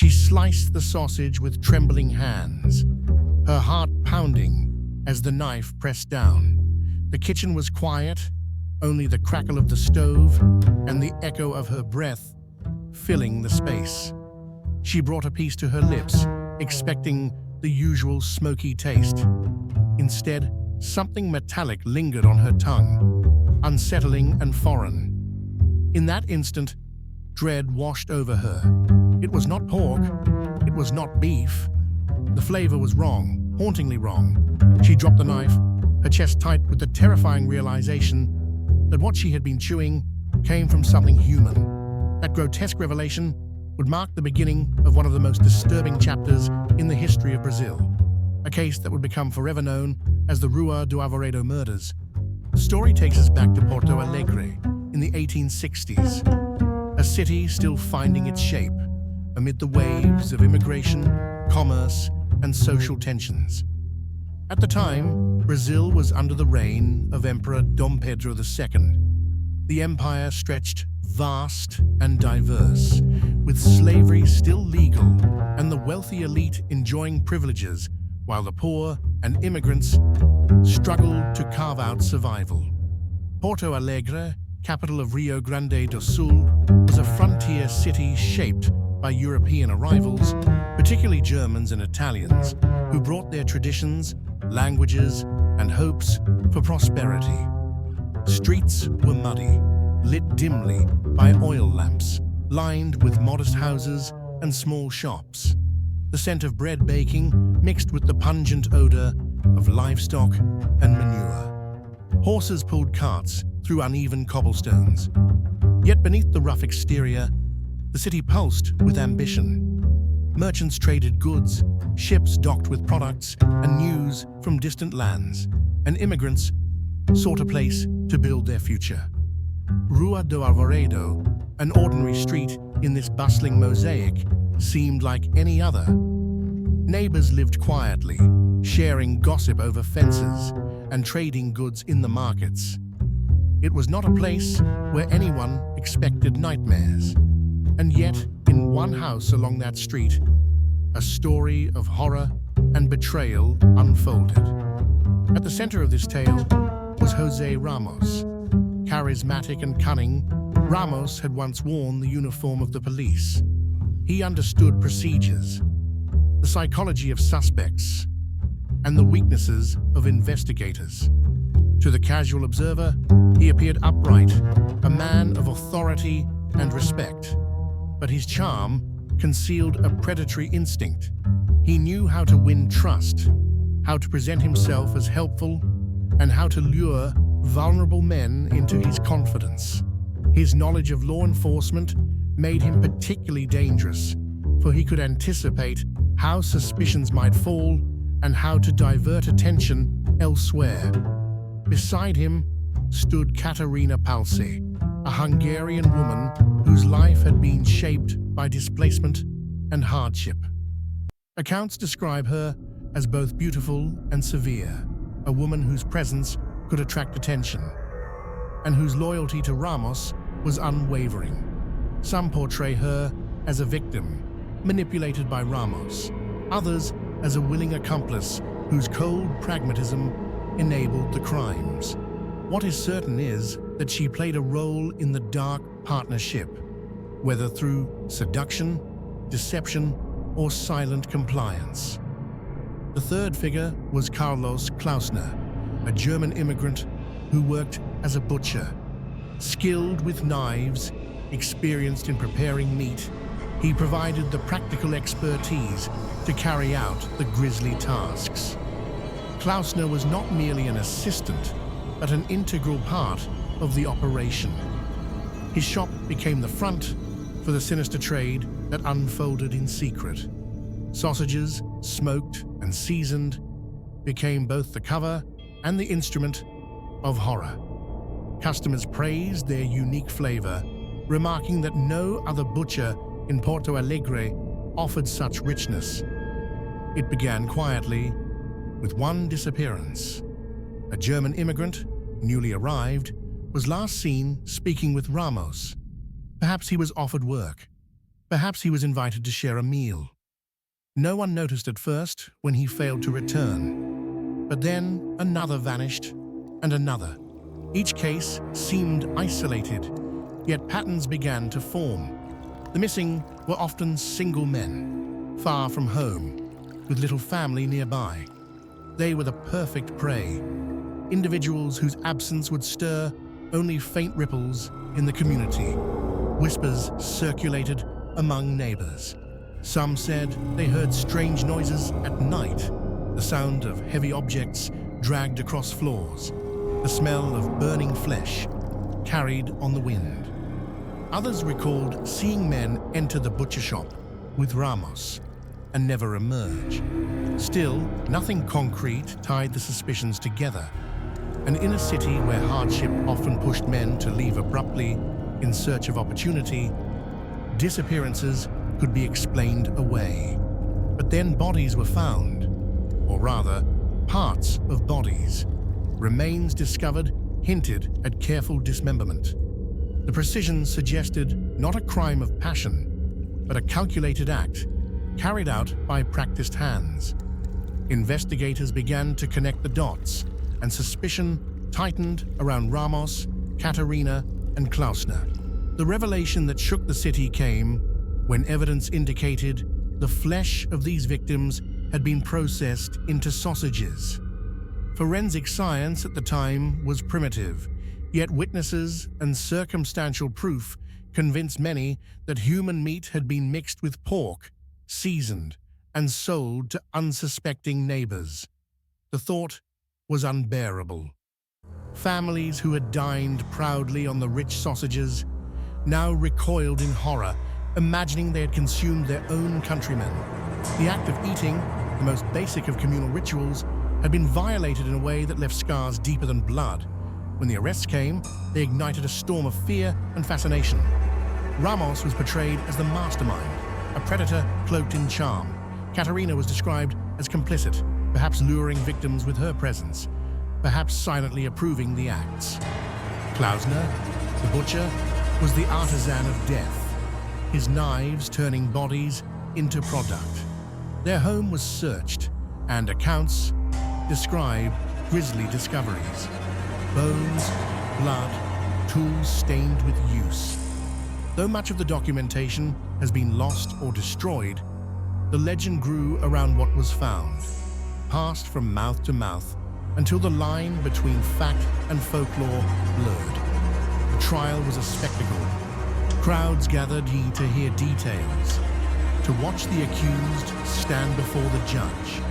She sliced the sausage with trembling hands, her heart pounding as the knife pressed down. The kitchen was quiet, only the crackle of the stove and the echo of her breath filling the space. She brought a piece to her lips, expecting the usual smoky taste. Instead, something metallic lingered on her tongue, unsettling and foreign. In that instant, dread washed over her. It was not pork, it was not beef. The flavor was wrong, hauntingly wrong. She dropped the knife, her chest tight with the terrifying realization that what she had been chewing came from something human. That grotesque revelation would mark the beginning of one of the most disturbing chapters in the history of Brazil, a case that would become forever known as the Rua do Alvarado murders. The story takes us back to Porto Alegre in the 1860s, a city still finding its shape amid the waves of immigration, commerce, and social tensions. At the time, Brazil was under the reign of Emperor Dom Pedro II. The empire stretched vast and diverse, with slavery still legal and the wealthy elite enjoying privileges, while the poor and immigrants struggled to carve out survival. Porto Alegre, capital of Rio Grande do Sul, was a frontier city shaped by European arrivals, particularly Germans and Italians, who brought their traditions, languages, and hopes for prosperity. Streets were muddy, lit dimly by oil lamps, lined with modest houses and small shops. The scent of bread baking mixed with the pungent odor of livestock and manure. Horses pulled carts through uneven cobblestones. Yet beneath the rough exterior, the city pulsed with ambition. Merchants traded goods, ships docked with products and news from distant lands, and immigrants sought a place to build their future. Rua do Alvarado, an ordinary street in this bustling mosaic, seemed like any other. Neighbors lived quietly, sharing gossip over fences and trading goods in the markets. It was not a place where anyone expected nightmares. And yet, in one house along that street, a story of horror and betrayal unfolded. At the center of this tale was Jose Ramos. Charismatic and cunning, Ramos had once worn the uniform of the police. He understood procedures, the psychology of suspects, and the weaknesses of investigators. To the casual observer, he appeared upright, a man of authority and respect. But his charm concealed a predatory instinct. He knew how to win trust, how to present himself as helpful, and how to lure vulnerable men into his confidence. His knowledge of law enforcement made him particularly dangerous, for he could anticipate how suspicions might fall and how to divert attention elsewhere. Beside him stood Katarina Palse, a Hungarian woman whose life had been shaped by displacement and hardship. Accounts describe her as both beautiful and severe, a woman whose presence could attract attention, and whose loyalty to Ramos was unwavering. Some portray her as a victim, manipulated by Ramos, others as a willing accomplice whose cold pragmatism enabled the crimes. What is certain is that she played a role in the dark partnership, whether through seduction, deception, or silent compliance. The third figure was Carlos Klausner, a German immigrant who worked as a butcher. Skilled with knives, experienced in preparing meat, he provided the practical expertise to carry out the grisly tasks. Klausner was not merely an assistant, but an integral part of the operation. His shop became the front for the sinister trade that unfolded in secret. Sausages, smoked and seasoned, became both the cover and the instrument of horror. Customers praised their unique flavor, remarking that no other butcher in Porto Alegre offered such richness. It began quietly, with one disappearance. A German immigrant, newly arrived, was last seen speaking with Ramos. Perhaps he was offered work. Perhaps he was invited to share a meal. No one noticed at first when he failed to return. But then another vanished, and another. Each case seemed isolated, yet patterns began to form. The missing were often single men, far from home, with little family nearby. They were the perfect prey, individuals whose absence would stir only faint ripples in the community. Whispers circulated among neighbors. Some said they heard strange noises at night, the sound of heavy objects dragged across floors, the smell of burning flesh carried on the wind. Others recalled seeing men enter the butcher shop with Ramos and never emerge. Still, nothing concrete tied the suspicions together. And in a city where hardship often pushed men to leave abruptly in search of opportunity, disappearances could be explained away. But then bodies were found, or rather, parts of bodies. Remains discovered hinted at careful dismemberment. The precision suggested not a crime of passion, but a calculated act carried out by practiced hands. Investigators began to connect the dots, and suspicion tightened around Ramos, Katerina, and Klausner. The revelation that shook the city came when evidence indicated the flesh of these victims had been processed into sausages. Forensic science at the time was primitive, yet witnesses and circumstantial proof convinced many that human meat had been mixed with pork, seasoned, and sold to unsuspecting neighbors. The thought was unbearable. Families who had dined proudly on the rich sausages now recoiled in horror, imagining they had consumed their own countrymen. The act of eating, the most basic of communal rituals, had been violated in a way that left scars deeper than blood. When the arrests came, they ignited a storm of fear and fascination. Ramos was portrayed as the mastermind, a predator cloaked in charm. Katerina was described as complicit, perhaps luring victims with her presence, perhaps silently approving the acts. Klausner, the butcher, was the artisan of death, his knives turning bodies into product. Their home was searched, and accounts describe grisly discoveries. Bones, blood, tools stained with use. Though much of the documentation has been lost or destroyed, the legend grew around what was found, passed from mouth to mouth, until the line between fact and folklore blurred. The trial was a spectacle. Crowds gathered to hear details, to watch the accused stand before the judge.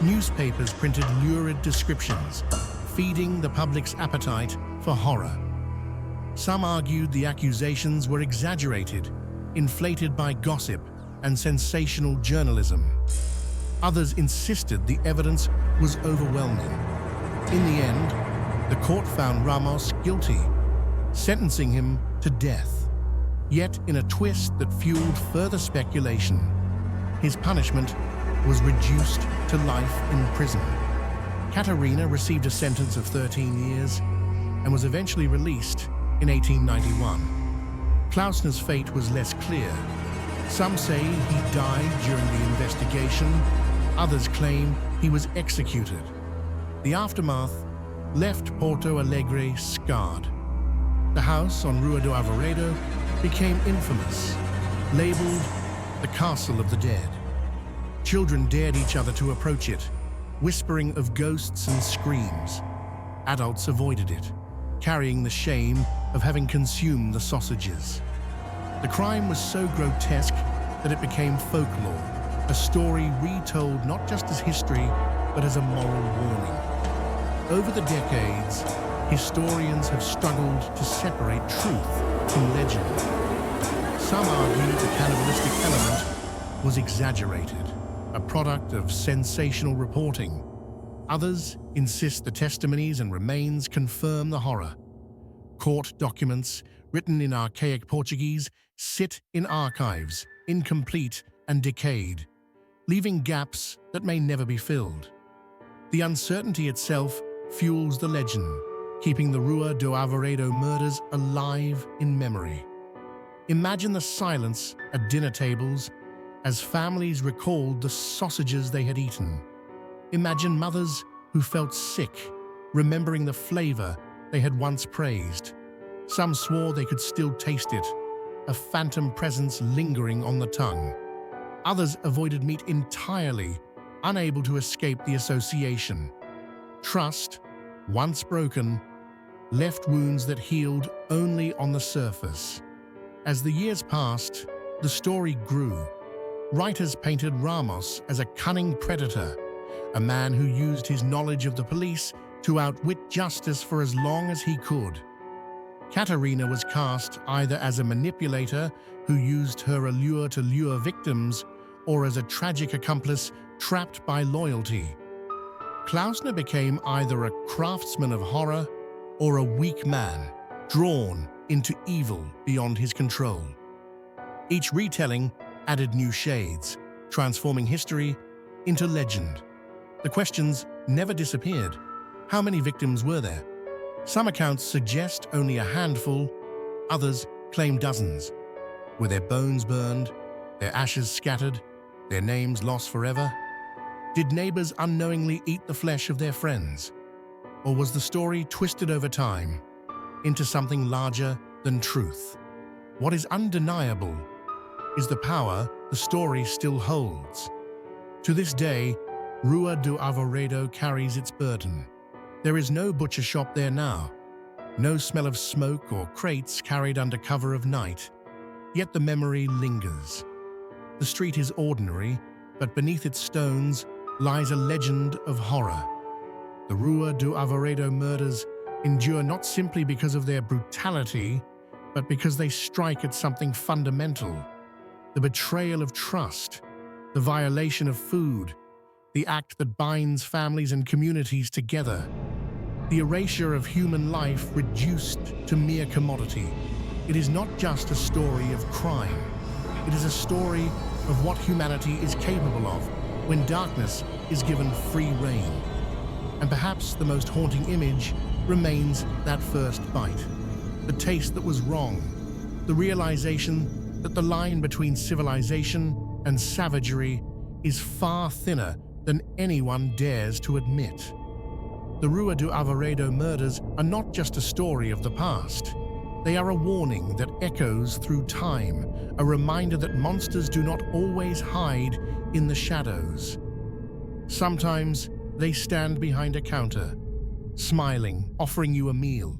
Newspapers printed lurid descriptions, feeding the public's appetite for horror. Some argued the accusations were exaggerated, inflated by gossip and sensational journalism. Others insisted the evidence was overwhelming. In the end, the court found Ramos guilty, sentencing him to death. Yet, in a twist that fueled further speculation, his punishment was reduced to life in prison. Katerina received a sentence of 13 years and was eventually released in 1891. Klausner's fate was less clear. Some say he died during the investigation, others claim he was executed. The aftermath left Porto Alegre scarred. The house on Rua do Alvarado became infamous, labeled the Castle of the Dead. Children dared each other to approach it, whispering of ghosts and screams. Adults avoided it, carrying the shame of having consumed the sausages. The crime was so grotesque that it became folklore, a story retold not just as history, but as a moral warning. Over the decades, historians have struggled to separate truth from legend. Some argue the cannibalistic element was exaggerated, a product of sensational reporting. Others insist the testimonies and remains confirm the horror. Court documents, written in archaic Portuguese, sit in archives, incomplete and decayed, leaving gaps that may never be filled. The uncertainty itself fuels the legend, keeping the Rua do Alvarado murders alive in memory. Imagine the silence at dinner tables as families recalled the sausages they had eaten. Imagine mothers who felt sick, remembering the flavor they had once praised. Some swore they could still taste it, a phantom presence lingering on the tongue. Others avoided meat entirely, unable to escape the association. Trust, once broken, left wounds that healed only on the surface. As the years passed, the story grew. Writers painted Ramos as a cunning predator, a man who used his knowledge of the police to outwit justice for as long as he could. Katerina was cast either as a manipulator who used her allure to lure victims or as a tragic accomplice trapped by loyalty. Klausner became either a craftsman of horror or a weak man, drawn into evil beyond his control. Each retelling added new shades, transforming history into legend. The questions never disappeared. How many victims were there? Some accounts suggest only a handful, others claim dozens. Were their bones burned, their ashes scattered, their names lost forever? Did neighbors unknowingly eat the flesh of their friends? Or was the story twisted over time into something larger than truth? What is undeniable is the power the story still holds. To this day, Rua do Alvarado carries its burden. There is no butcher shop there now, no smell of smoke or crates carried under cover of night, yet the memory lingers. The street is ordinary, but beneath its stones lies a legend of horror. The Rua do Alvarado murders endure not simply because of their brutality, but because they strike at something fundamental: the betrayal of trust, the violation of food, the act that binds families and communities together, the erasure of human life reduced to mere commodity. It is not just a story of crime. It is a story of what humanity is capable of when darkness is given free rein. And perhaps the most haunting image remains that first bite, the taste that was wrong, the realization that the line between civilization and savagery is far thinner than anyone dares to admit. The Rua do Alvarado murders are not just a story of the past. They are a warning that echoes through time, a reminder that monsters do not always hide in the shadows. Sometimes they stand behind a counter, smiling, offering you a meal.